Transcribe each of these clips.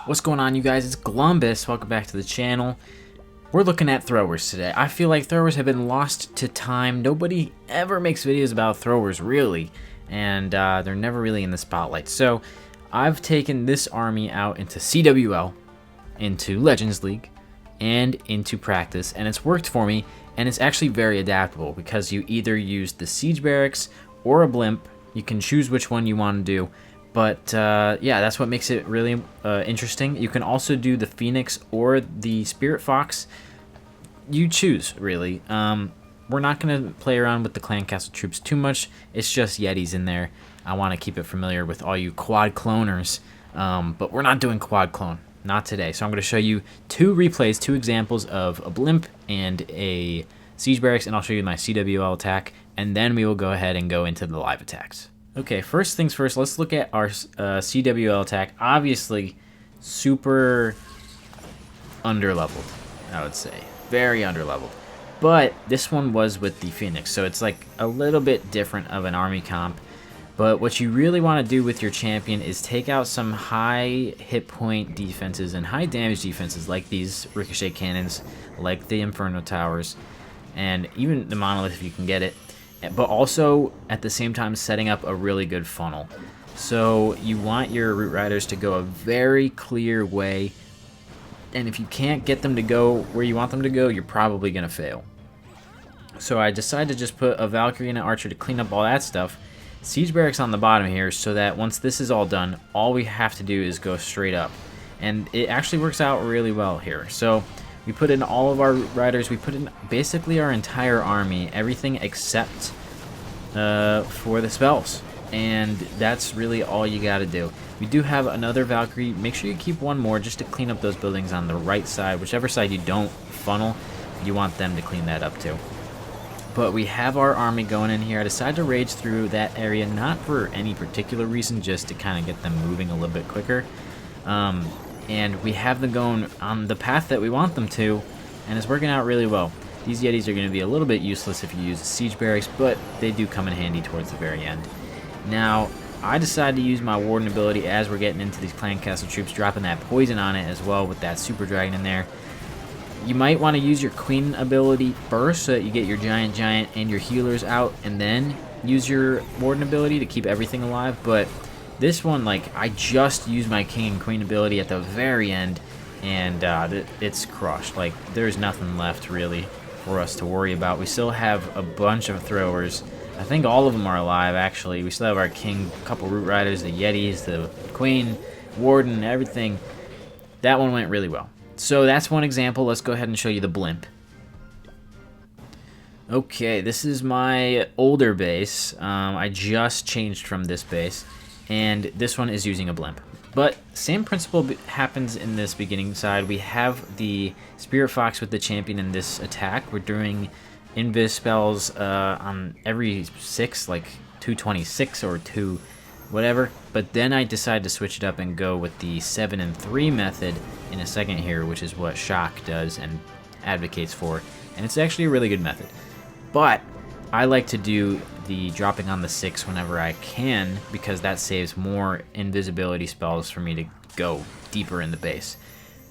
What's going on, you guys? It's Columbus. Welcome back to the channel. We're looking at throwers today. I feel like throwers have been lost to time. Nobody ever makes videos about throwers, really, and they're never really in the spotlight. So I've taken this army out into CWL, into Legends League, and into practice, and it's worked for me, and it's actually very adaptable because you either use the siege barracks or a blimp. You can choose which one you want to do. But yeah, that's what makes it really interesting. You can also do the Phoenix or the Spirit Fox. You choose, really. We're not going to play around with the Clan Castle troops too much. It's just Yetis in there. I want to keep it familiar with all you quad cloners. But we're not doing quad clone. Not today. So I'm going to show you two replays, two examples of a blimp and a siege barracks. And I'll show you my CWL attack. And then we will go ahead and go into the live attacks. Okay, first things first, let's look at our CWL attack. Obviously, super underleveled, I would say. Very underleveled. But this one was with the Phoenix, so it's like a little bit different of an army comp. But what you really want to do with your champion is take out some high hit point defenses and high damage defenses like these ricochet cannons, like the Inferno Towers, and even the Monolith if you can get it. But also, at the same time, setting up a really good funnel. So you want your Root Riders to go a very clear way, and if you can't get them to go where you want them to go, you're probably going to fail. So I decided to just put a Valkyrie and an Archer to clean up all that stuff. Siege Barracks on the bottom here, so that once this is all done, all we have to do is go straight up. And it actually works out really well here. So we put in all of our riders. We put in basically our entire army, everything except for the spells. And that's really all you got to do. We do have another Valkyrie. Make sure you keep one more just to clean up those buildings on the right side. Whichever side you don't funnel, you want them to clean that up too. But we have our army going in here. I decided to rage through that area, not for any particular reason, just to kind of get them moving a little bit quicker. And we have them going on the path that we want them to, and it's working out really well. These Yetis are going to be a little bit useless if you use siege barracks, but they do come in handy towards the very end. Now, I decided to use my Warden ability as we're getting into these Clan Castle troops, dropping that poison on it as well with that Super Dragon in there. You might want to use your Queen ability first so that you get your Giant and your healers out, and then use your Warden ability to keep everything alive, but this one, like, I just used my King and Queen ability at the very end, and it's crushed. Like, there's nothing left, really, for us to worry about. We still have a bunch of throwers. I think all of them are alive, actually. We still have our King, a couple Root Riders, the Yetis, the Queen, Warden, everything. That one went really well. So that's one example. Let's go ahead and show you the blimp. Okay, this is my older base. I just changed from this base. And this one is using a blimp. But same principle happens in this beginning side. We have the Spirit Fox with the champion in this attack. We're doing invis spells on every 6, like 226 or 2 whatever. But then I decided to switch it up and go with the 7 and 3 method in a second here, which is what Shock does and advocates for. And it's actually a really good method. But I like to do the dropping on the 6 whenever I can, because that saves more invisibility spells for me to go deeper in the base.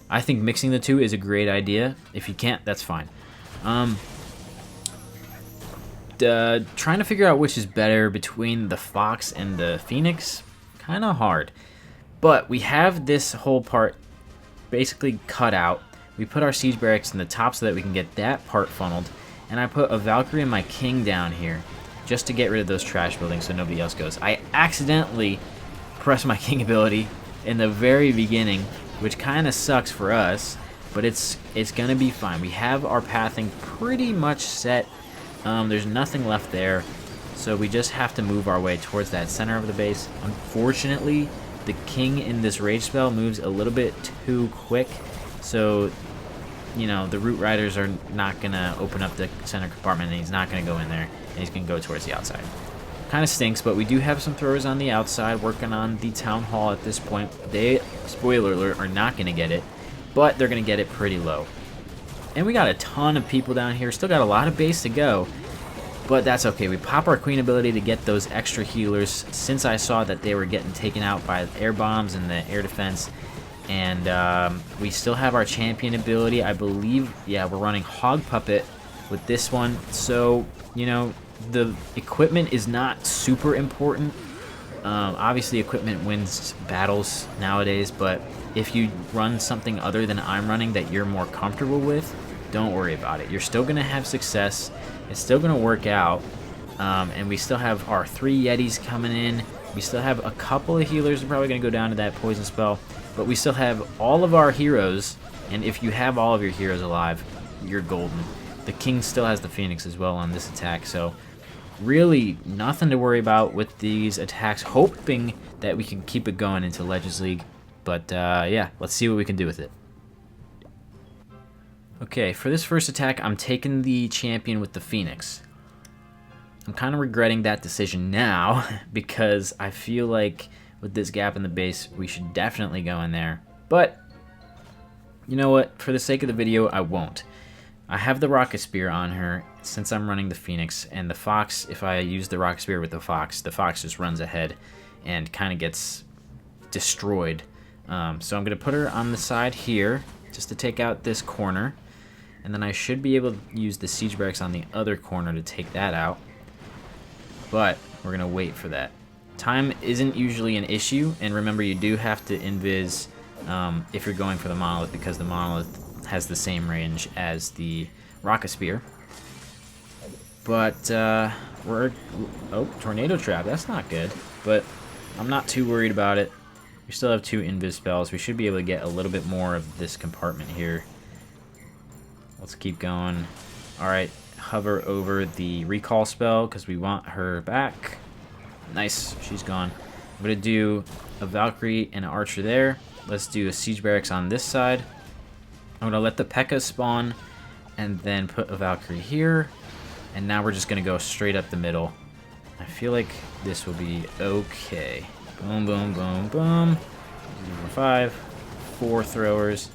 I think mixing the two is a great idea. If you can't, that's fine. Trying to figure out which is better between the Fox and the Phoenix, kind of hard. But we have this whole part basically cut out. We put our siege barracks in the top so that we can get that part funneled. And I put a Valkyrie and my King down here just to get rid of those trash buildings so nobody else goes. I accidentally pressed my King ability in the very beginning, which kind of sucks for us, but it's going to be fine. We have our pathing pretty much set. There's nothing left there, so we just have to move our way towards that center of the base. Unfortunately, the King in this rage spell moves a little bit too quick, so you know, the Root Riders are not going to open up the center compartment, and he's not going to go in there, and he's going to go towards the outside. Kind of stinks, but we do have some throwers on the outside working on the Town Hall at this point. They, spoiler alert, are not going to get it, but they're going to get it pretty low. And we got a ton of people down here. Still got a lot of base to go, but that's okay. We pop our Queen ability to get those extra healers since I saw that they were getting taken out by air bombs and the air defense. And we still have our champion ability, I believe. Yeah, we're running Hog Puppet with this one. So, you know, the equipment is not super important. Obviously, equipment wins battles nowadays, but if you run something other than I'm running that you're more comfortable with, don't worry about it. You're still going to have success. It's still going to work out. And we still have our 3 Yetis coming in. We still have a couple of healers. We're probably going to go down to that poison spell. But we still have all of our heroes. And if you have all of your heroes alive, you're golden. The king still has the Phoenix as well on this attack. So really nothing to worry about with these attacks. Hoping that we can keep it going into Legends League. But yeah, let's see what we can do with it. Okay, for this first attack, I'm taking the champion with the Phoenix. I'm kind of regretting that decision now because I feel like with this gap in the base, we should definitely go in there. But, you know what? For the sake of the video, I won't. I have the Rocket Spear on her since I'm running the Phoenix, and the Fox, if I use the Rocket Spear with the Fox just runs ahead and kind of gets destroyed. So I'm going to put her on the side here just to take out this corner. And then I should be able to use the Siege Barracks on the other corner to take that out. But we're going to wait for that. Time isn't usually an issue, and remember you do have to invis if you're going for the Monolith, because the Monolith has the same range as the Rocket Spear. But oh, Tornado Trap, that's not good, but I'm not too worried about it. We still have 2 invis spells. We should be able to get a little bit more of this compartment here. Let's keep going. Alright, hover over the recall spell because we want her back. Nice, she's gone. I'm going to do a Valkyrie and an Archer there. Let's do a Siege Barracks on this side. I'm going to let the P.E.K.K.A spawn and then put a Valkyrie here. And now we're just going to go straight up the middle. I feel like this will be okay. Boom, boom, boom, boom. 5, 4 throwers.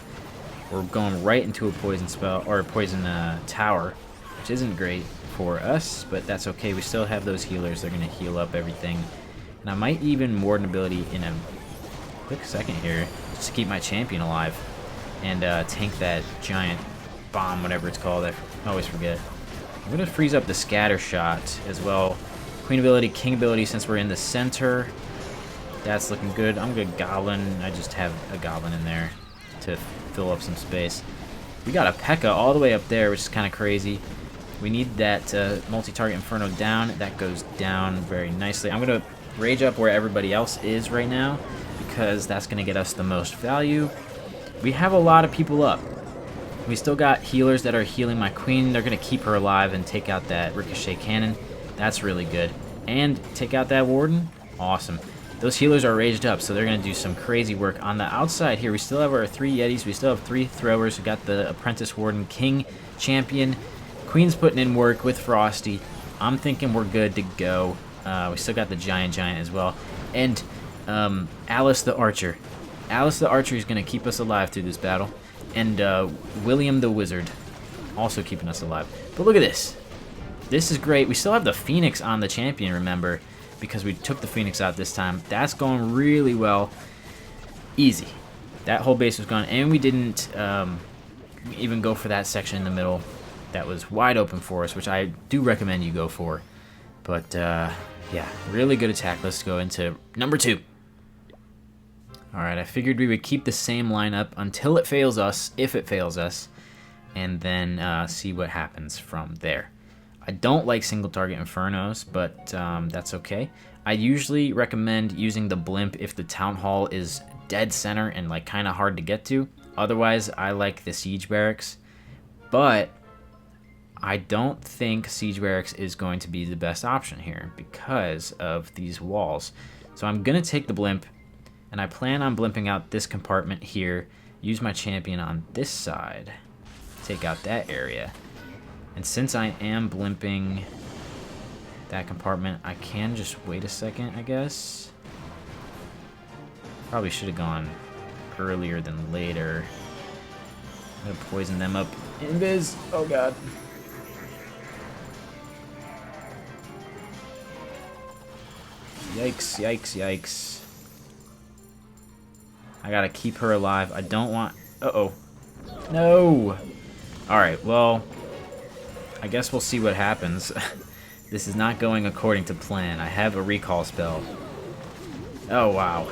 We're going right into a poison spell, or a poison tower, which isn't great for us, but that's okay. We still have those healers. They're going to heal up everything. And I might even Warden ability in a quick second here, just to keep my champion alive and tank that giant bomb, whatever it's called. I always forget. I'm going to freeze up the scatter shot as well. Queen ability, king ability, since we're in the center. That's looking good. I'm good. Goblin. I just have a goblin in there to fill up some space. We got a P.E.K.K.A all the way up there, which is kind of crazy. We need that multi-target Inferno down. That goes down very nicely. I'm going to rage up where everybody else is right now because that's going to get us the most value. We have a lot of people up. We still got healers that are healing my queen. They're going to keep her alive and take out that ricochet cannon. That's really good. And take out that warden. Awesome. Those healers are raged up, so they're going to do some crazy work. On the outside here, we still have our 3 Yetis. We still have 3 throwers. We got the Apprentice Warden, King, Champion. Queen's putting in work with Frosty. I'm thinking we're good to go. We still got the Giant as well. And Alice the Archer. Alice the Archer is going to keep us alive through this battle. And William the Wizard, also keeping us alive. But look at this. This is great. We still have the Phoenix on the champion, remember, because we took the Phoenix out this time. That's going really well. Easy. That whole base was gone, and we didn't even go for that section in the middle. That was wide open for us, which I do recommend you go for. But, yeah, really good attack. Let's go into number 2. Alright, I figured we would keep the same lineup until it fails us, if it fails us, and then see what happens from there. I don't like single target Infernos, but that's okay. I usually recommend using the blimp if the town hall is dead center and like kind of hard to get to. Otherwise, I like the siege barracks, but I don't think siege barracks is going to be the best option here because of these walls. So I'm gonna take the blimp, and I plan on blimping out this compartment here, use my champion on this side, take out that area. And since I am blimping that compartment, I can just wait a second, I guess. Probably should have gone earlier than later. I'm gonna poison them up. Invis! Oh god. Yikes, yikes, yikes. I gotta keep her alive. I don't want... Uh-oh. No! Alright, well... I guess we'll see what happens. This is not going according to plan. I have a recall spell. Oh, wow.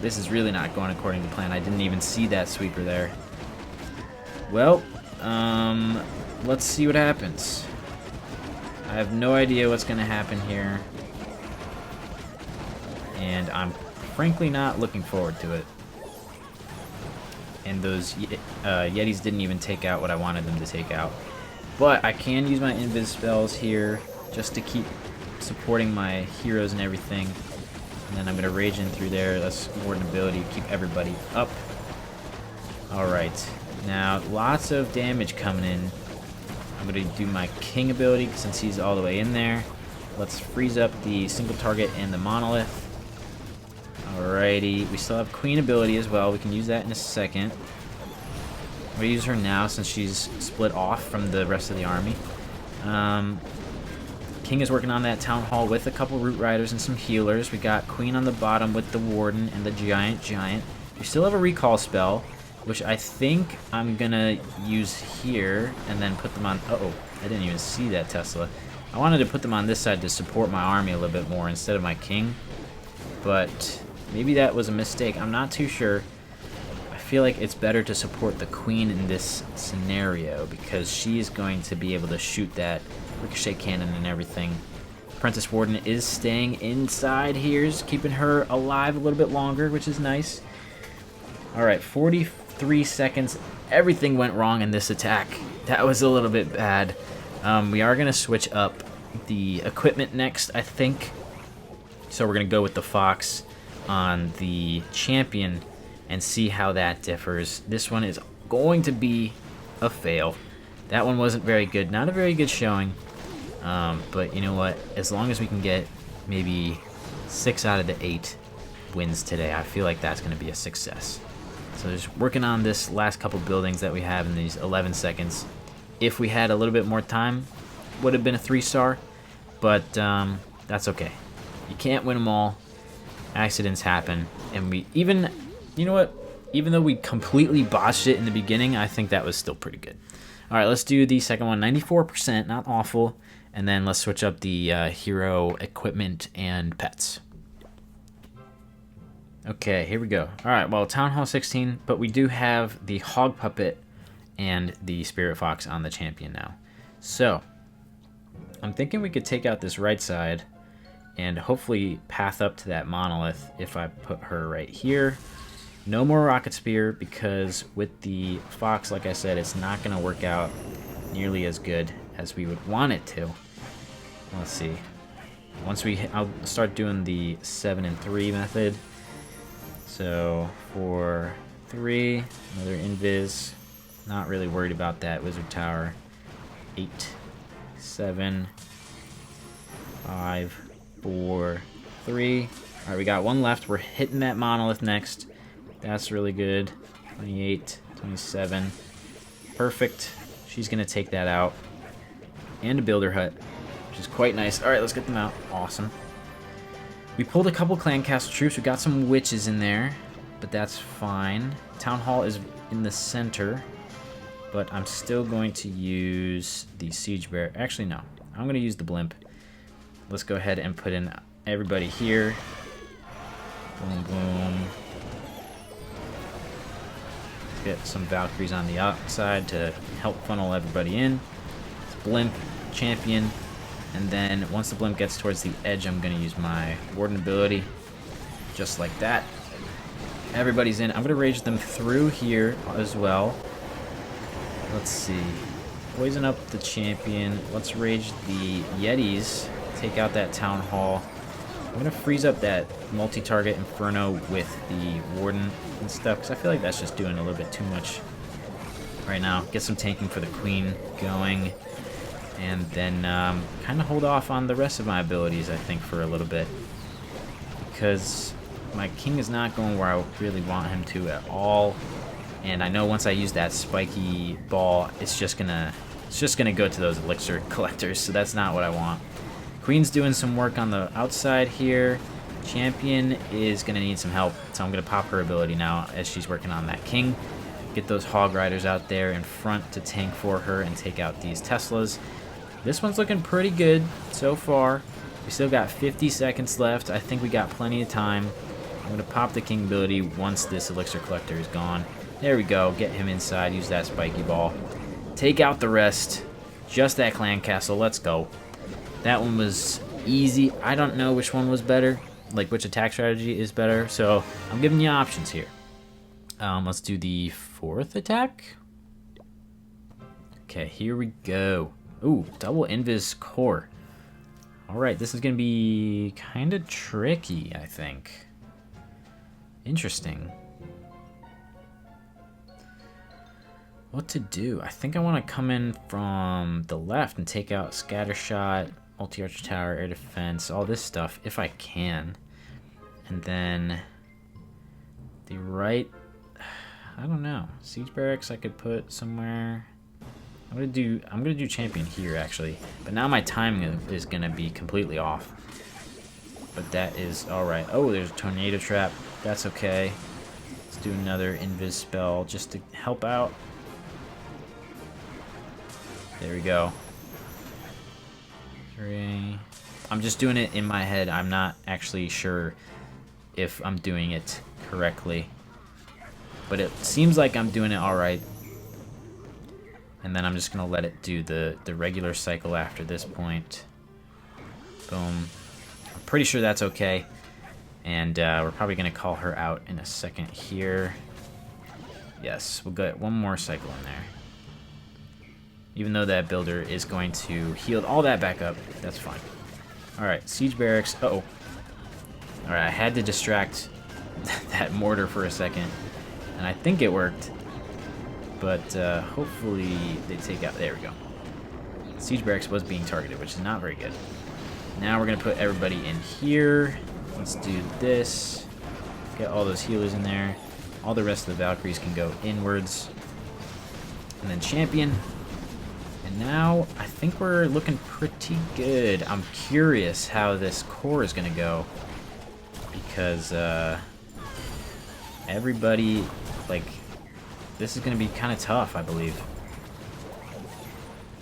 This is really not going according to plan. I didn't even see that sweeper there. Well, let's see what happens. I have no idea what's going to happen here. And I'm frankly not looking forward to it. And those Yetis didn't even take out what I wanted them to take out. But I can use my invis spells here just to keep supporting my heroes and everything. And then I'm going to rage in through there. That's more an ability to keep everybody up. Alright. Now, lots of damage coming in. I'm going to do my king ability since he's all the way in there. Let's freeze up the single target and the monolith. Alrighty. We still have queen ability as well. We can use that in a second. I'm going to use her now since she's split off from the rest of the army. King is working on that town hall with a couple root riders and some healers. We got queen on the bottom with the warden and the giant. We still have a recall spell, which I think I'm going to use here and then put them on... Uh-oh, I didn't even see that, Tesla. I wanted to put them on this side to support my army a little bit more instead of my king. But maybe that was a mistake. I'm not too sure. I feel like it's better to support the queen in this scenario because she's going to be able to shoot that ricochet cannon and everything. Apprentice Warden is staying inside here, just keeping her alive a little bit longer, which is nice. Alright, 43 seconds. Everything went wrong in this attack. That was a little bit bad. We are going to switch up the equipment next, I think. So we're going to go with the Fox on the champion and see how that differs. This one is going to be a fail. That one wasn't very good. Not a very good showing. But you know what? As long as we can get maybe 6 out of the 8 wins today, I feel like that's going to be a success. So just working on this last couple buildings that we have in these 11 seconds. If we had a little bit more time, would have been a 3-star. But that's okay. You can't win them all. Accidents happen. And we even... You know what? Even though we completely botched it in the beginning, I think that was still pretty good. All right, let's do the second one. 94%, not awful. And then let's switch up the hero equipment and pets. Okay, here we go. All right, well, Town Hall 16, but we do have the Hog Puppet and the Spirit Fox on the champion now. So, I'm thinking we could take out this right side and hopefully path up to that monolith if I put her right here. No more Rocket Spear because with the Fox, like I said, it's not going to work out nearly as good as we would want it to. Let's see. I'll start doing the 7 and 3 method. So 4, 3, another invis. Not really worried about that wizard tower. 8, 7, 5, 4, 3. All right, we got one left. We're hitting that monolith next. That's really good. 28, 27. Perfect. She's going to take that out. And a builder hut, which is quite nice. All right, let's get them out. Awesome. We pulled a couple clan castle troops. We got some witches in there, but that's fine. Town hall is in the center, but I'm still going to use the siege bear. Actually, no. I'm going to use the blimp. Let's go ahead and put in everybody here. Boom, boom. Get some Valkyries on the outside to help funnel everybody in. Blimp, champion, and then once the blimp gets towards the edge, I'm going to use my warden ability, just like that. Everybody's in. I'm going to rage them through here as well. Let's see. Poison up the champion. Let's rage the Yetis. Take out that town hall. I'm going to freeze up that multi-target Inferno with the Warden and stuff, because I feel like that's just doing a little bit too much right now. Get some tanking for the Queen going, and then kind of hold off on the rest of my abilities, I think, for a little bit, because my King is not going where I really want him to at all, and I know once I use that spiky ball, it's just gonna go to those elixir collectors, so that's not what I want. Queen's doing some work on the outside here. Champion is going to need some help, so I'm going to pop her ability now as she's working on that king. Get those hog riders out there in front to tank for her and take out these Teslas. This one's looking pretty good so far. We still got 50 seconds left. I think we got plenty of time. I'm going to pop the king ability once this elixir collector is gone. There we go. Get him inside. Use that spiky ball. Take out the rest. Just that clan castle. Let's go. That one was easy. I don't know which one was better, like which attack strategy is better, so I'm giving you options here. Let's do the 4th attack. Okay, here we go. Ooh, double invis core. Alright, this is going to be kind of tricky, I think. Interesting. What to do? I think I want to come in from the left and take out Scattershot, Multi-Archer Tower, Air Defense, all this stuff, if I can. And then the right, I don't know. Siege Barracks I could put somewhere. I'm gonna do champion here actually. But now my timing is gonna be completely off. But that is alright. Oh, there's a tornado trap. That's okay. Let's do another invis spell just to help out. There we go. 3. I'm just doing it in my head. I'm not actually sure if I'm doing it correctly. But it seems like I'm doing it alright. And then I'm just going to let it do the regular cycle after this point. Boom. I'm pretty sure that's okay. And we're probably going to call her out in a second here. Yes, we'll get one more cycle in there. Even though that builder is going to heal all that back up, that's fine. Alright, Siege Barracks. Uh-oh. Alright, I had to distract that mortar for a second. And I think it worked. But hopefully they take out... There we go. Siege Barracks was being targeted, which is not very good. Now we're going to put everybody in here. Let's do this. Get all those healers in there. All the rest of the Valkyries can go inwards. And then Champion. And now I think we're looking pretty good. I'm curious how this core is going to go. Because everybody, like, this is going to be kind of tough, I believe.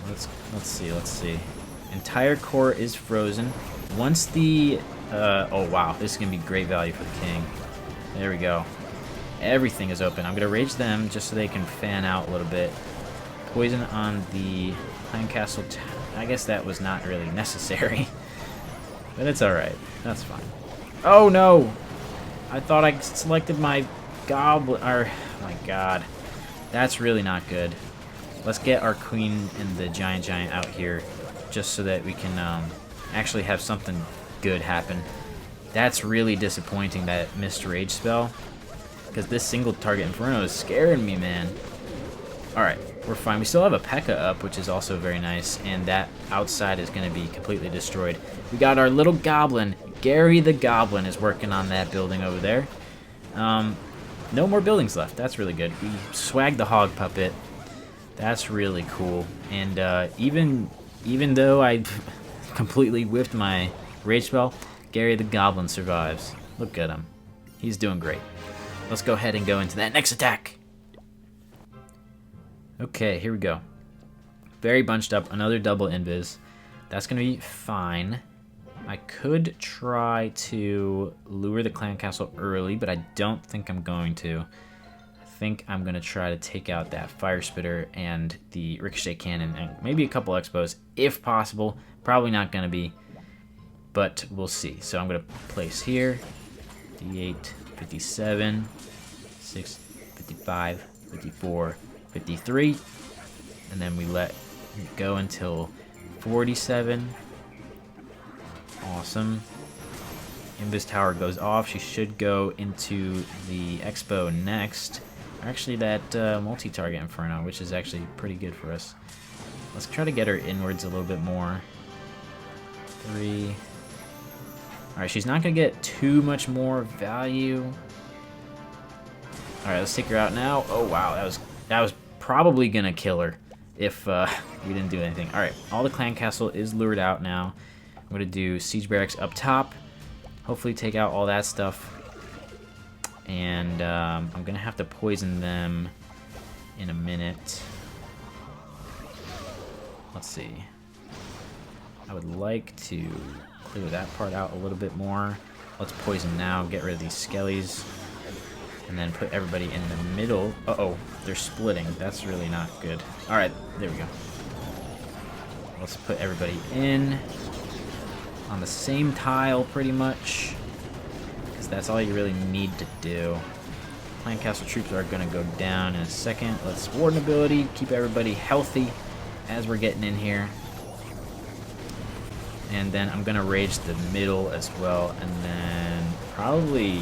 Let's see. Entire core is frozen. Once the oh wow, this is going to be great value for the king. There we go. Everything is open. I'm going to rage them just so they can fan out a little bit. Poison on the Clan Castle. I guess that was not really necessary. But it's alright. That's fine. Oh no! I thought I selected my goblin. Oh my god. That's really not good. Let's get our queen and the giant out here just so that we can actually have something good happen. That's really disappointing, that missed rage spell. Because this single target Inferno is scaring me, man. Alright, we're fine. We still have a P.E.K.K.A. up, which is also very nice. And that outside is going to be completely destroyed. We got our little goblin. Gary the Goblin is working on that building over there. No more buildings left. That's really good. We swagged the hog puppet. That's really cool. And even though I completely whiffed my rage spell, Gary the Goblin survives. Look at him. He's doing great. Let's go ahead and go into that next attack. Okay, here we go. Very bunched up. Another double invis. That's going to be fine. I could try to lure the clan castle early, but I don't think I'm going to. I think I'm going to try to take out that fire spitter and the ricochet cannon and maybe a couple expos if possible. Probably not going to be, but we'll see. So I'm going to place here. D8, 57, 6, 55, 54, 53. And then we let it go until 47. Awesome. Invis tower goes off. She should go into the expo next. Actually, that multi-target Inferno, which is actually pretty good for us. Let's try to get her inwards a little bit more. 3. Alright, she's not going to get too much more value. Alright, let's take her out now. Oh, wow. That was probably going to kill her if we didn't do anything. Alright, all the clan castle is lured out now. I'm going to do Siege Barracks up top. hopefully take out all that stuff. And I'm gonna have to poison them in a minute. Let's see. I would like to clear that part out a little bit more. Let's poison now, get rid of these skellies, and then put everybody in the middle. Uh-oh, they're splitting. That's really not good. Alright, there we go. Let's put everybody in on the same tile, pretty much, because that's all you really need to do. Clan Castle troops are going to go down in a second. Let's Warden ability, keep everybody healthy as we're getting in here. And then I'm going to rage the middle as well, and then probably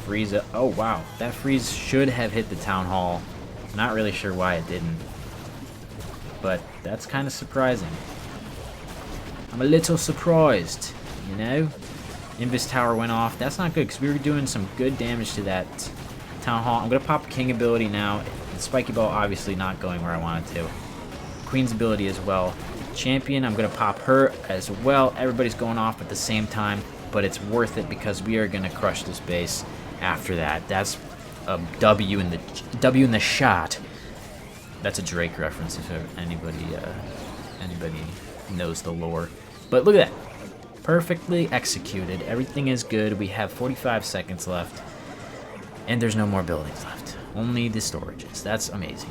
freeze up. Oh, wow. That freeze should have hit the Town Hall. Not really sure why it didn't. But that's kind of surprising. I'm a little surprised, you know? Invis Tower went off. That's not good, because we were doing some good damage to that Town Hall. I'm going to pop King ability now. The Spiky Ball obviously not going where I wanted to. Queen's ability as well. Champion, I'm going to pop her as well. Everybody's going off at the same time, but it's worth it because we are going to crush this base after that. That's a W in the shot. That's a Drake reference if anybody knows the lore. But look at that. Perfectly executed. Everything is good. We have 45 seconds left, and there's no more buildings left. Only the storages. That's amazing.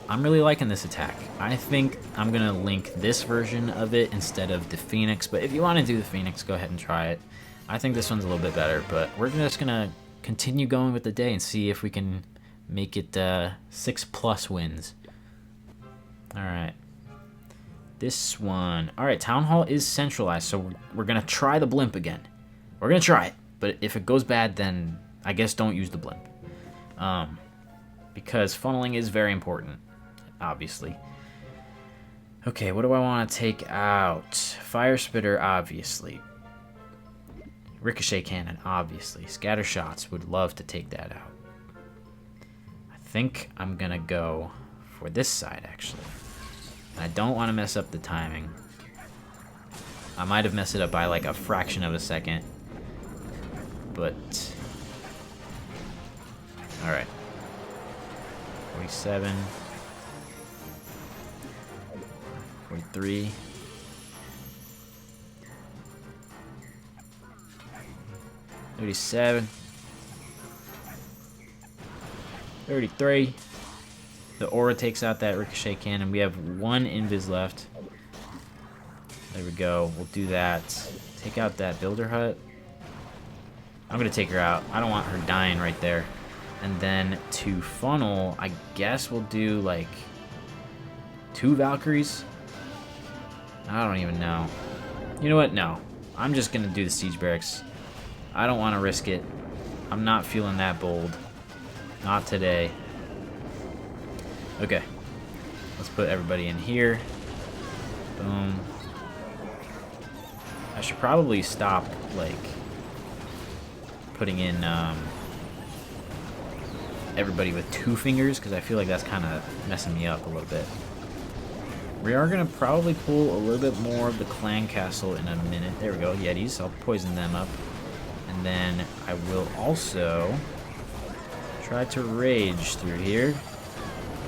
I'm really liking this attack. I think I'm going to link this version of it instead of the Phoenix, but if you want to do the Phoenix, go ahead and try it. I think this one's a little bit better, but we're just going to continue going with the day and see if we can make it 6+ wins. Alright. This one. Alright, Town Hall is centralized, so we're going to try the blimp again. We're going to try it, but if it goes bad, then I guess don't use the blimp. Because funneling is very important. Obviously. Okay, what do I want to take out? Fire Spitter, obviously. Ricochet Cannon, obviously. Scatter Shots, would love to take that out. I think I'm going to go for this side, actually. I don't want to mess up the timing. I might have messed it up by like a fraction of a second. But... Alright. 47. 43. 37. 33. The aura takes out that ricochet cannon. We have one invis left. There we go. We'll do that. Take out that builder hut. I'm going to take her out. I don't want her dying right there. And then to funnel, I guess we'll do like 2 Valkyries. I don't even know. You know what? No. I'm just going to do the siege barracks. I don't want to risk it. I'm not feeling that bold. Not today. Okay. Let's put everybody in here. Boom. I should probably stop, like, putting in everybody with 2 fingers, because I feel like that's kind of messing me up a little bit. We are going to probably pull a little bit more of the clan castle in a minute. There we go, Yetis. I'll poison them up. And then I will also try to rage through here.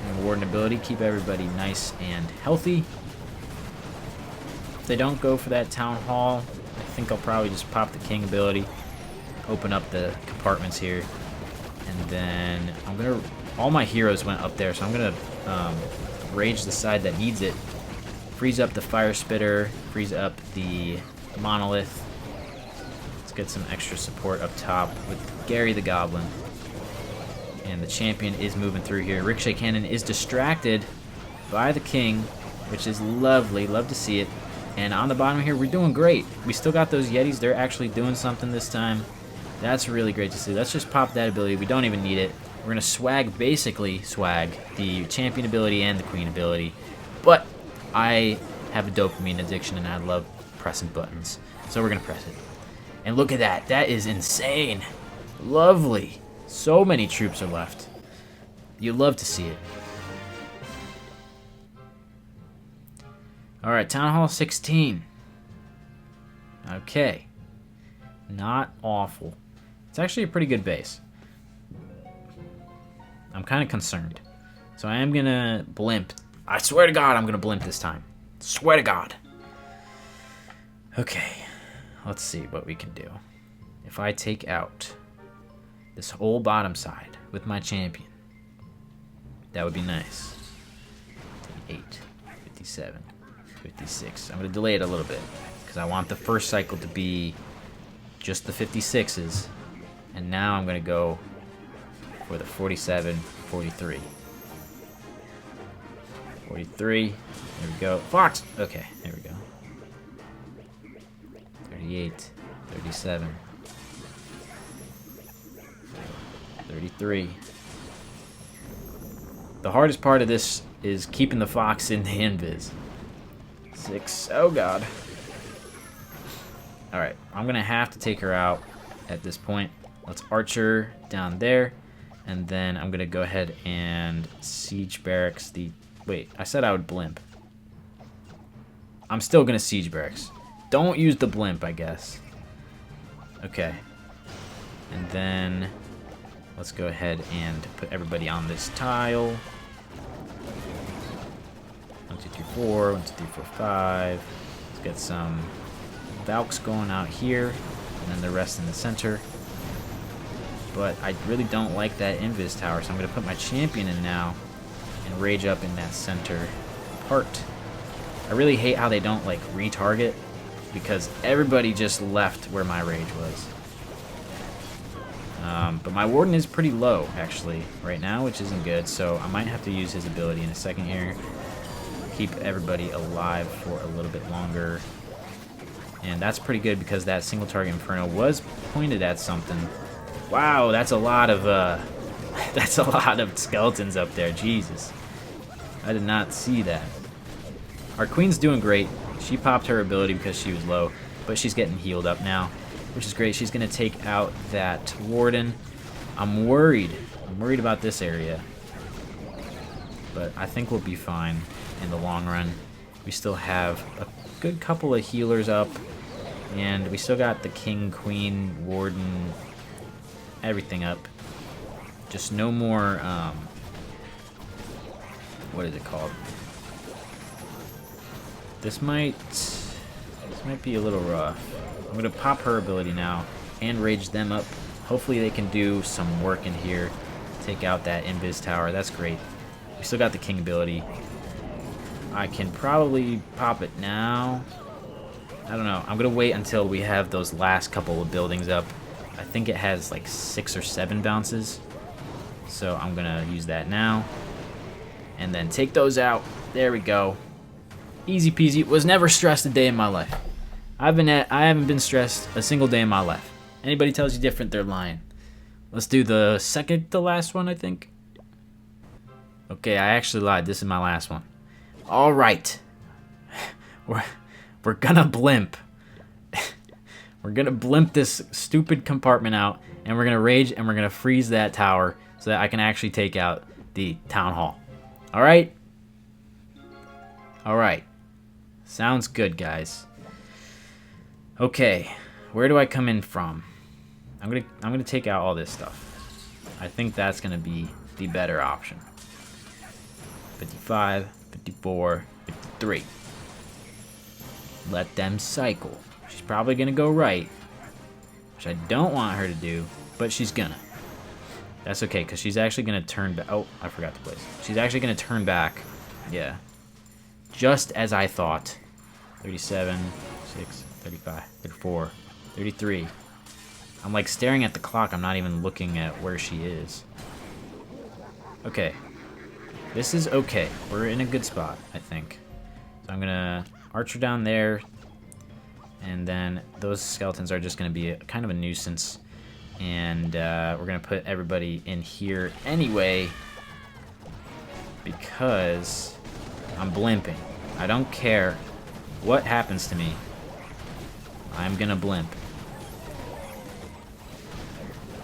And warden ability, keep everybody nice and healthy. If they don't go for that town hall, I think I'll probably just pop the king ability. Open up the compartments here. And then I'm going to... All my heroes went up there, so I'm going to rage the side that needs it. Freeze up the fire spitter. Freeze up the monolith. Let's get some extra support up top with Gary the Goblin. And the champion is moving through here. Ricochet Cannon is distracted by the king, which is lovely. Love to see it. And on the bottom here, we're doing great. We still got those Yetis. They're actually doing something this time. That's really great to see. Let's just pop that ability. We don't even need it. We're going to swag, basically swag, the champion ability and the queen ability. But I have a dopamine addiction and I love pressing buttons. So we're going to press it. And look at that. That is insane. Lovely. So many troops are left. You love to see it. Alright, Town Hall 16. Okay. Not awful. It's actually a pretty good base. I'm kind of concerned. So I am going to blimp. I swear to God I'm going to blimp this time. Swear to God. Okay. Let's see what we can do. If I take out this whole bottom side with my champion, that would be nice. 58, 57, 56. I'm going to delay it a little bit because I want the first cycle to be just the 56s. And now I'm going to go for the 47, 43. 43. There we go. Fox! Okay, there we go. 38, 37, 33. The hardest part of this is keeping the fox in the invis. 6. Oh, God. Alright, I'm going to have to take her out at this point. Let's archer down there. And then I'm going to go ahead and siege barracks the... Wait, I said I would blimp. I'm still going to siege barracks. Don't use the blimp, I guess. Okay. And then let's go ahead and put everybody on this tile. 1, 2, 3, 4. 1, 2, 3, 4, 5. Let's get some Valks going out here. And then the rest in the center. But I really don't like that invis tower, so I'm going to put my champion in now and rage up in that center part. I really hate how they don't, like, retarget, because everybody just left where my rage was. But my warden is pretty low, actually, right now, which isn't good, so I might have to use his ability in a second here. Keep everybody alive for a little bit longer. And that's pretty good because that single target Inferno was pointed at something. Wow, that's a lot of that's a lot of skeletons up there. Jesus, I did not see that. Our queen's doing great. She popped her ability because she was low, but she's getting healed up now, which is great. She's gonna take out that warden. I'm worried. I'm worried about this area, but I think we'll be fine in the long run. We still have a good couple of healers up, and we still got the king, queen, warden, everything up. Just no more, what is it called? This might be a little rough. I'm gonna pop her ability now and rage them up. Hopefully they can do some work in here. Take out that invis tower. That's great. We still got the king ability. I can probably pop it now. I don't know. I'm gonna wait until we have those last couple of buildings up. I think it has like 6 or 7 bounces. So I'm gonna use that now. And then take those out. There we go. Easy peasy. Was never stressed a day in my life. I haven't been stressed a single day in my life. Anybody tells you different, they're lying. Let's do the second to last one, I think. Okay, I actually lied. This is my last one. All right. We're gonna blimp. We're gonna blimp this stupid compartment out, and we're gonna rage, and we're gonna freeze that tower so that I can actually take out the town hall. All right? All right. Sounds good, guys. Okay, where do I come in from? I'm gonna take out all this stuff. I think that's gonna be the better option. 55, 54, 53. Let them cycle. She's probably gonna go right, which I don't want her to do, but she's gonna. That's okay, because she's actually gonna turn back. Oh, I forgot to place. She's actually gonna turn back. Yeah. Just as I thought. 37, 6, 35, 34, 33. I'm like staring at the clock. I'm not even looking at where she is. Okay. This is okay. We're in a good spot, I think. So I'm gonna archer down there. And then those skeletons are just gonna be kind of a nuisance. And we're gonna put everybody in here anyway, because I'm blimping. I don't care what happens to me. I'm gonna blimp.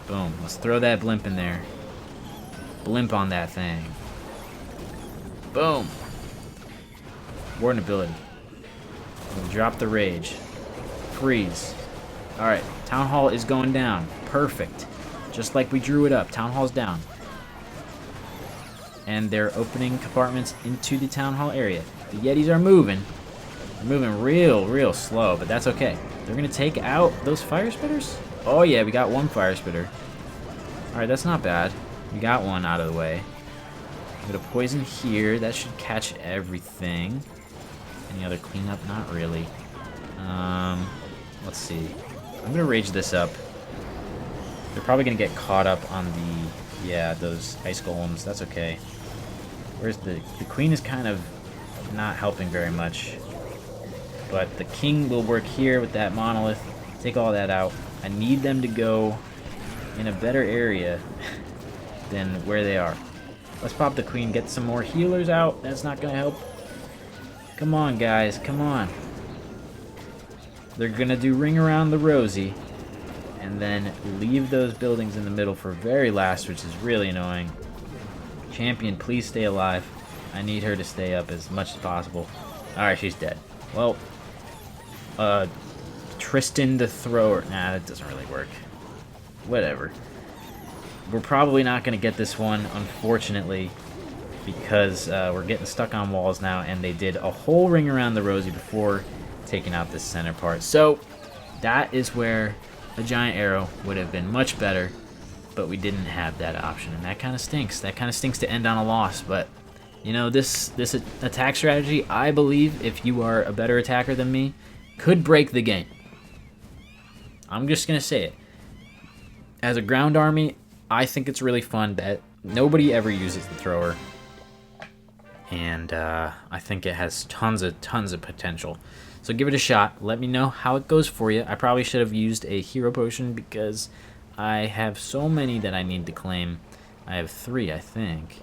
Boom. Let's throw that blimp in there. Blimp on that thing. Boom. Warden ability. We'll drop the rage. Freeze. Alright, Town Hall is going down. Perfect. Just like we drew it up. Town Hall's down. And they're opening compartments into the Town Hall area. The Yetis are moving. They're moving real slow, but that's okay. They're going to take out those fire spitters? Oh yeah, we got one fire spitter. Alright, that's not bad. We got one out of the way. I'm going to poison here. That should catch everything. Any other cleanup? Not really. Let's see. I'm going to rage this up. They're probably going to get caught up on the... Yeah, those ice golems. That's okay. Where's the queen is kind of not helping very much. But the king will work here with that monolith. Take all that out. I need them to go in a better area than where they are. Let's pop the queen, get some more healers out. That's not going to help. Come on, guys. Come on. They're going to do ring around the rosy. And then leave those buildings in the middle for very last, which is really annoying. Champion, please stay alive. I need her to stay up as much as possible. Alright, she's dead. Well, Tristan the Thrower. Nah, that doesn't really work. Whatever. We're probably not going to get this one, unfortunately, because we're getting stuck on walls now, and they did a whole ring around the rosy before taking out this center part. So, that is where a giant arrow would have been much better, but we didn't have that option, and that kind of stinks. That kind of stinks to end on a loss, but, you know, this attack strategy, I believe, if you are a better attacker than me, could break the game. I'm just going to say it. As a ground army, I think it's really fun that nobody ever uses the thrower, and I think it has tons of potential. So give it a shot. Let me know how it goes for you. I probably should have used a hero potion because I have so many that I need to claim. I have 3, I think.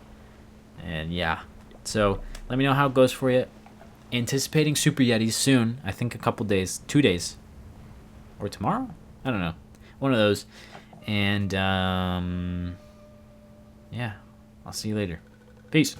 And yeah. So let me know how it goes for you. Anticipating Super Yetis soon. I think a couple days. 2 days. Or tomorrow? I don't know. One of those. And yeah. I'll see you later. Peace.